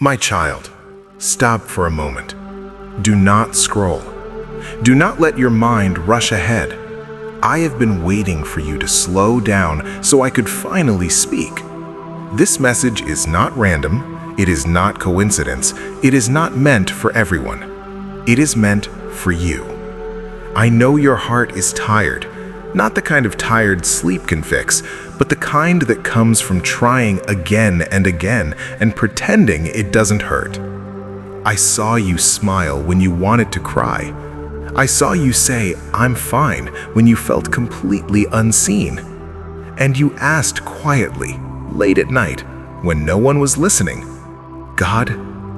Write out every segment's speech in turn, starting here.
My child, stop for a moment. Do not scroll. Do not let your mind rush ahead. I have been waiting for you to slow down so I could finally speak. This message is not random. It is not coincidence. It is not meant for everyone. It is meant for you. I know your heart is tired, not the kind of tired sleep can fix, but the kind that comes from trying again and again and pretending it doesn't hurt. I saw you smile when you wanted to cry. I saw you say, "I'm fine," when you felt completely unseen. And you asked quietly, late at night, when no one was listening, "God,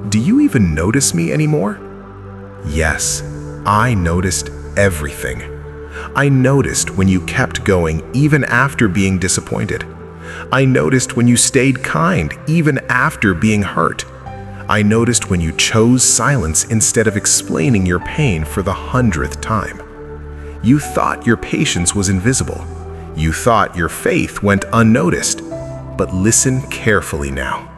do you even notice me anymore?" Yes, I noticed everything. I noticed when you kept going even after being disappointed. I noticed when you stayed kind even after being hurt. I noticed when you chose silence instead of explaining your pain for the 100th time. You thought your patience was invisible. You thought your faith went unnoticed. But listen carefully now.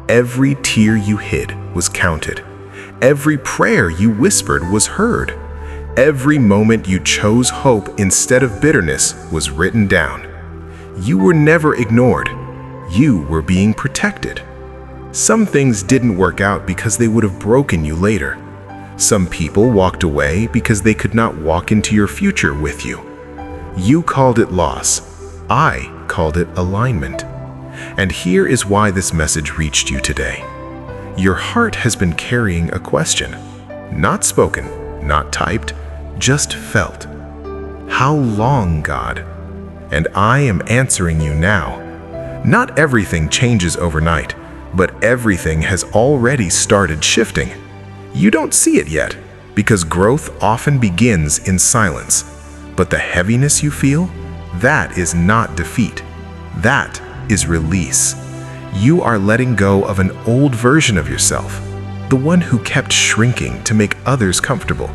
Every tear you hid was counted. Every prayer you whispered was heard. Every moment you chose hope instead of bitterness was written down. You were never ignored. You were being protected. Some things didn't work out because they would have broken you later. Some people walked away because they could not walk into your future with you. You called it loss. I called it alignment. And here is why this message reached you today. Your heart has been carrying a question. Not spoken, not typed, just felt. How long, God? And I am answering you now. Not everything changes overnight, but everything has already started shifting. You don't see it yet, because growth often begins in silence. But the heaviness you feel, that is not defeat. That is release. You are letting go of an old version of yourself, the one who kept shrinking to make others comfortable,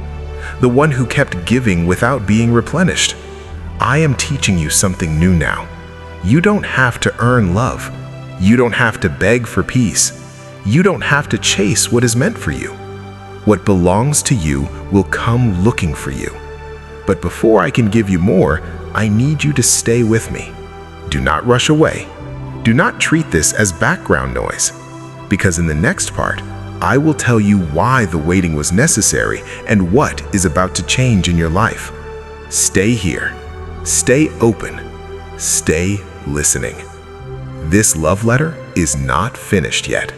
the one who kept giving without being replenished. I am teaching you something new now. You don't have to earn love. You don't have to beg for peace. You don't have to chase what is meant for you. What belongs to you will come looking for you. But before I can give you more, I need you to stay with me. Do not rush away. Do not treat this as background noise, because in the next part, I will tell you why the waiting was necessary and what is about to change in your life. Stay here. Stay open. Stay listening. This love letter is not finished yet.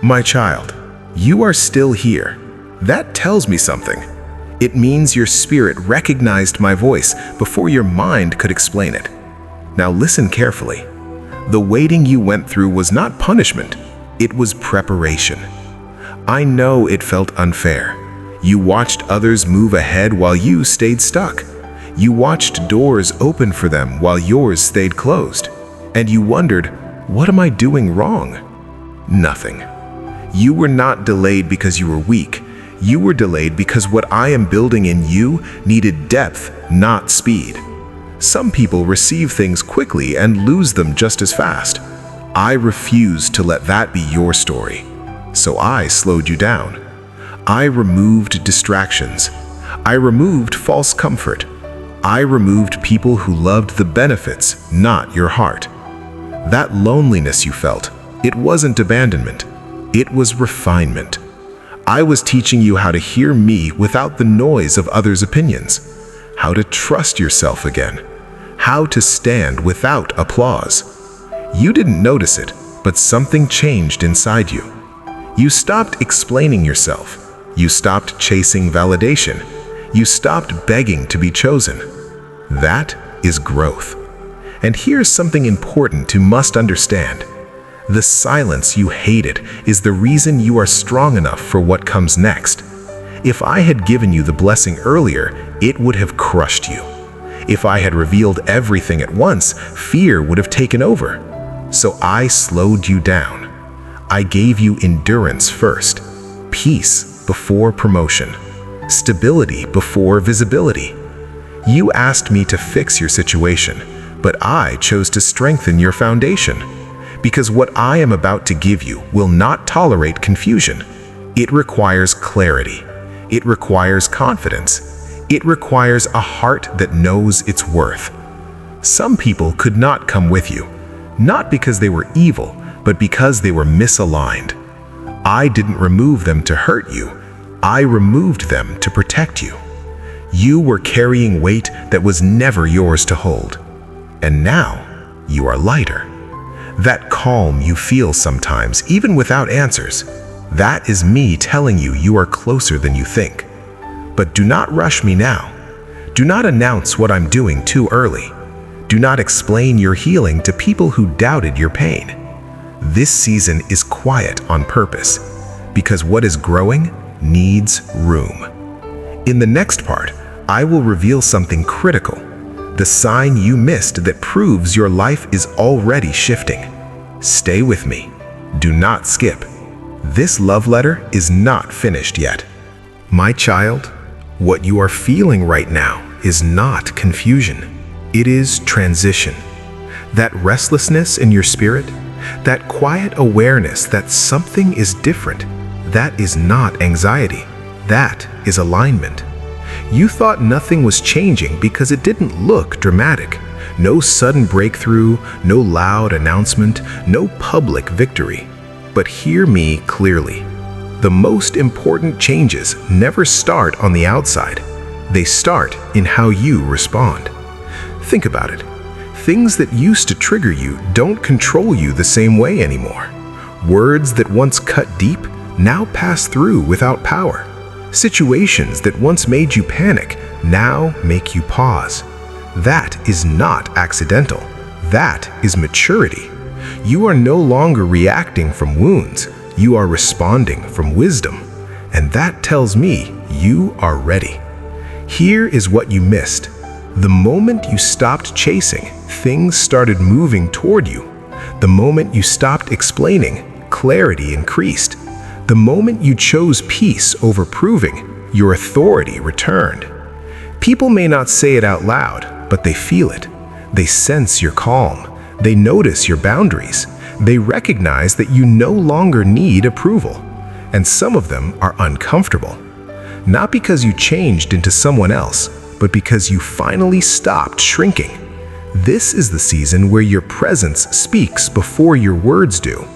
My child, you are still here. That tells me something. It means your spirit recognized my voice before your mind could explain it. Now listen carefully. The waiting you went through was not punishment. It was preparation. I know it felt unfair. You watched others move ahead while you stayed stuck. You watched doors open for them while yours stayed closed. And you wondered, what am I doing wrong? Nothing. You were not delayed because you were weak. You were delayed because what I am building in you needed depth, not speed. Some people receive things quickly and lose them just as fast. I refuse to let that be your story. So I slowed you down. I removed distractions. I removed false comfort. I removed people who loved the benefits, not your heart. That loneliness you felt, it wasn't abandonment. It was refinement. I was teaching you how to hear me without the noise of others' opinions, how to trust yourself again, how to stand without applause. You didn't notice it, but something changed inside you. You stopped explaining yourself. You stopped chasing validation. You stopped begging to be chosen. That is growth. And here's something important you must understand. The silence you hated is the reason you are strong enough for what comes next. If I had given you the blessing earlier, it would have crushed you. If I had revealed everything at once, fear would have taken over. So I slowed you down. I gave you endurance first, peace before promotion, stability before visibility. You asked me to fix your situation, but I chose to strengthen your foundation. because what I am about to give you will not tolerate confusion. It requires clarity. It requires confidence. It requires a heart that knows its worth. Some people could not come with you, not because they were evil, but because they were misaligned. I didn't remove them to hurt you. I removed them to protect you. You were carrying weight that was never yours to hold. And now, you are lighter. That calm you feel sometimes, even without answers, that is me telling you you are closer than you think. But do not rush me now. Do not announce what I'm doing too early. Do not explain your healing to people who doubted your pain. This season is quiet on purpose, because what is growing needs room. In the next part, I will reveal something critical, the sign you missed that proves your life is already shifting. Stay with me. Do not skip. This love letter is not finished yet. My child, what you are feeling right now is not confusion. It is transition. That restlessness in your spirit, that quiet awareness that something is different, that is not anxiety. That is alignment. You thought nothing was changing because it didn't look dramatic. No sudden breakthrough, no loud announcement, no public victory. But hear me clearly. The most important changes never start on the outside. They start in how you respond. Think about it. Things that used to trigger you don't control you the same way anymore. Words that once cut deep now pass through without power. Situations that once made you panic now make you pause. That is not accidental. That is maturity. You are no longer reacting from wounds. You are responding from wisdom. And that tells me you are ready. Here is what you missed. The moment you stopped chasing, things started moving toward you. The moment you stopped explaining, clarity increased. The moment you chose peace over proving, your authority returned. People may not say it out loud, but they feel it. They sense your calm. They notice your boundaries. They recognize that you no longer need approval. And some of them are uncomfortable. Not because you changed into someone else, but because you finally stopped shrinking. This is the season where your presence speaks before your words do.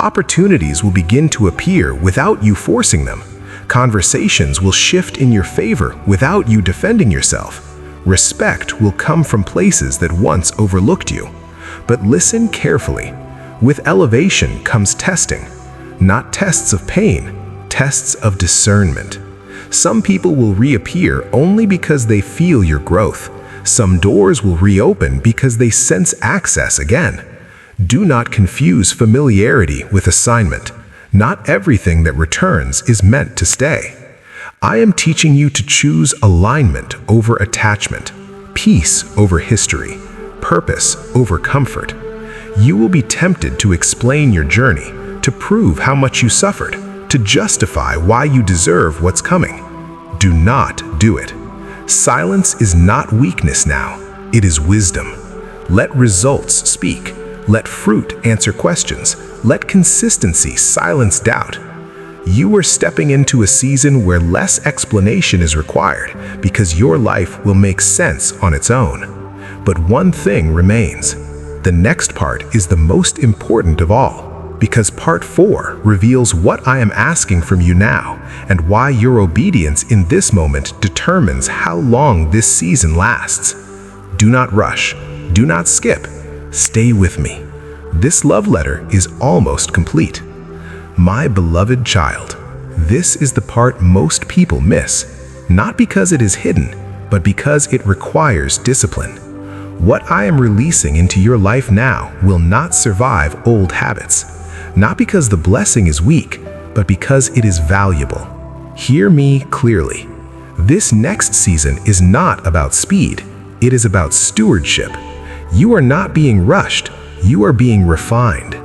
Opportunities will begin to appear without you forcing them. Conversations will shift in your favor without you defending yourself. Respect will come from places that once overlooked you. But listen carefully. With elevation comes testing. Not tests of pain, tests of discernment. Some people will reappear only because they feel your growth. Some doors will reopen because they sense access again. Do not confuse familiarity with assignment. Not everything that returns is meant to stay. I am teaching you to choose alignment over attachment, peace over history, purpose over comfort. You will be tempted to explain your journey, to prove how much you suffered, to justify why you deserve what's coming. Do not do it. Silence is not weakness now. It is wisdom. Let results speak. Let fruit answer questions. Let consistency silence doubt. You are stepping into a season where less explanation is required because your life will make sense on its own. But one thing remains. The next part is the most important of all, because part 4 reveals what I am asking from you now and why your obedience in this moment determines how long this season lasts. Do not rush. Do not skip. Stay with me. This love letter is almost complete. My beloved child, this is the part most people miss, not because it is hidden, but because it requires discipline. What I am releasing into your life now will not survive old habits, not because the blessing is weak, but because it is valuable. Hear me clearly. This next season is not about speed. It is about stewardship. You are not being rushed. You are being refined.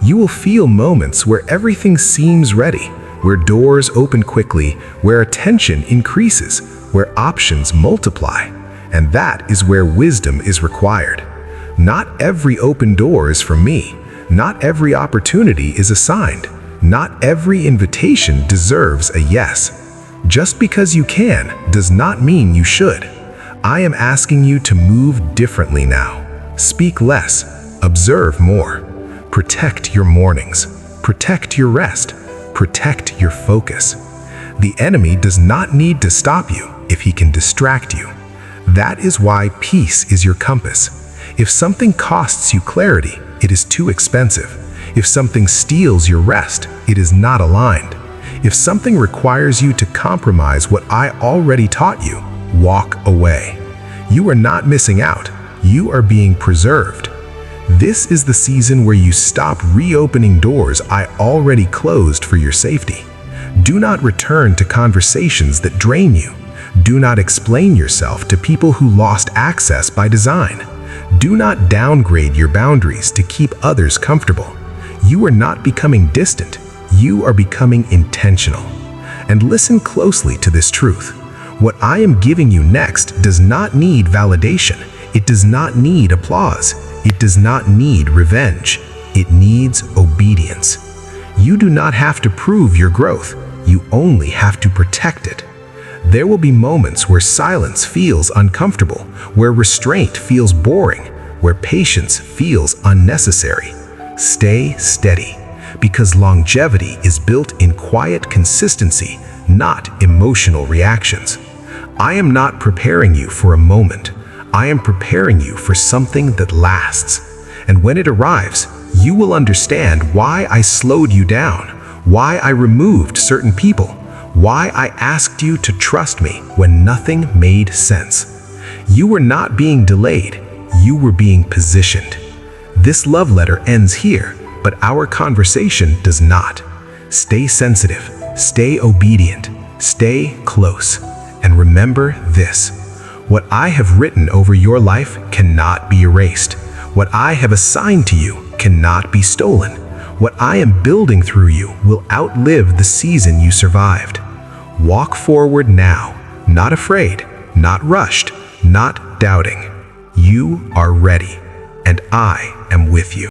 You will feel moments where everything seems ready, where doors open quickly, where attention increases, where options multiply. And that is where wisdom is required. Not every open door is from me. Not every opportunity is assigned. Not every invitation deserves a yes. Just because you can does not mean you should. I am asking you to move differently now. Speak less, observe more. Protect your mornings. Protect your rest. Protect your focus. The enemy does not need to stop you if he can distract you. That is why peace is your compass. If something costs you clarity, it is too expensive. If something steals your rest, it is not aligned. If something requires you to compromise what I already taught you, walk away. You are not missing out. You are being preserved. This is the season where you stop reopening doors I already closed for your safety. Do not return to conversations that drain you. Do not explain yourself to people who lost access by design. Do not downgrade your boundaries to keep others comfortable. You are not becoming distant. You are becoming intentional. And listen closely to this truth. What I am giving you next does not need validation. It does not need applause. It does not need revenge. It needs obedience. You do not have to prove your growth. You only have to protect it. There will be moments where silence feels uncomfortable, where restraint feels boring, where patience feels unnecessary. Stay steady, because longevity is built in quiet consistency, not emotional reactions. I am not preparing you for a moment. I am preparing you for something that lasts. And when it arrives, you will understand why I slowed you down, why I removed certain people, why I asked you to trust me when nothing made sense. You were not being delayed, you were being positioned. This love letter ends here, but our conversation does not. Stay sensitive, stay obedient, stay close, and remember this. What I have written over your life cannot be erased. What I have assigned to you cannot be stolen. What I am building through you will outlive the season you survived. Walk forward now, not afraid, not rushed, not doubting. You are ready, and I am with you.